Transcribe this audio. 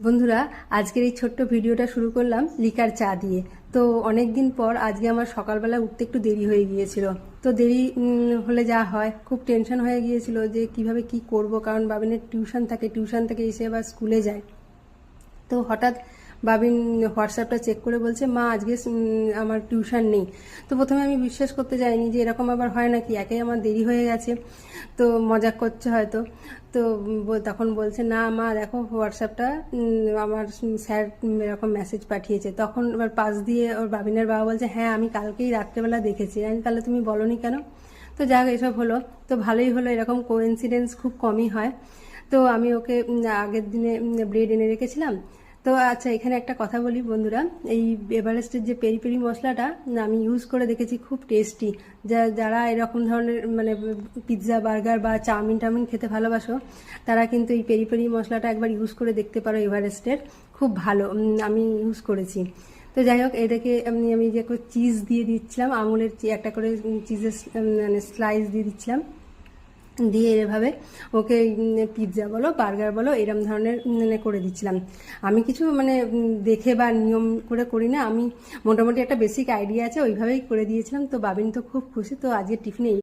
বন্ধুরা, আজকের এই ছোট্ট ভিডিওটা শুরু করলাম লিকার চা দিয়ে। তো অনেক দিন পর আজকে আমার সকালবেলা উঠতে একটু দেরি হয়ে গিয়েছিল। তো দেরি হলে যা হয়, খুব টেনশন হয়ে গিয়েছিল যে কিভাবে কি করব, কারণ বাবিনের টিউশন থেকে এসে আবার স্কুলে যায়। তো হঠাৎ বাবিন হোয়াটসঅ্যাপটা চেক করে বলছে, মা আজকে আমার টিউশন নেই। তো প্রথমে আমি বিশ্বাস করতে যাইনি যে এরকম আবার হয় নাকি, একে আমার দেরি হয়ে গেছে, তো মজাক করছে হয়তো। তো তখন বলছে, না মা দেখো হোয়াটসঅ্যাপটা আমার স্যার এরকম মেসেজ পাঠিয়েছে। তখন এবার পাশ দিয়ে ওর বাবিনের বাবা বলছে, হ্যাঁ আমি কালকেই রাত্রেবেলা দেখেছি। আমি, তাহলে তুমি বলনি কেন? তো যাক, এসব হলো, তো ভালোই হলো, এরকম কোইন্সিডেন্স খুব কমই হয়। তো আমি ওকে আগের দিনে ব্রেড এনে রেখেছিলাম। তো আচ্ছা, এখানে একটা কথা বলি বন্ধুরা, এই এভারেস্টের যে পেরি পেরি মশলাটা আমি ইউজ করে দেখেছি, খুব টেস্টি। যারা এরকম ধরনের মানে পিৎজা বার্গার বা চাউমিন টাউমিন খেতে ভালোবাসো, তারা কিন্তু এই পেরি পেরি মশলাটা একবার ইউজ করে দেখতে পারো এভারেস্টের, খুব ভালো। আমি ইউজ করেছি। তো যাই হোক, এটাকে আমি যে চিজ দিয়ে দিচ্ছিলাম, আমুলের একটা করে চিজের মানে স্লাইস দিয়ে দিচ্ছিলাম, দিয়ে এভাবে ওকে পিৎজা বলো বার্গার বলো এরম ধরনের করে দিচ্ছিলাম। আমি কিছু মানে দেখে বা নিয়ম করে করি না, আমি মোটামুটি একটা বেসিক আইডিয়া আছে, ওইভাবেই করে দিয়েছিলাম। তো বাবিন তো খুব খুশি। তো আজকে টিফিনে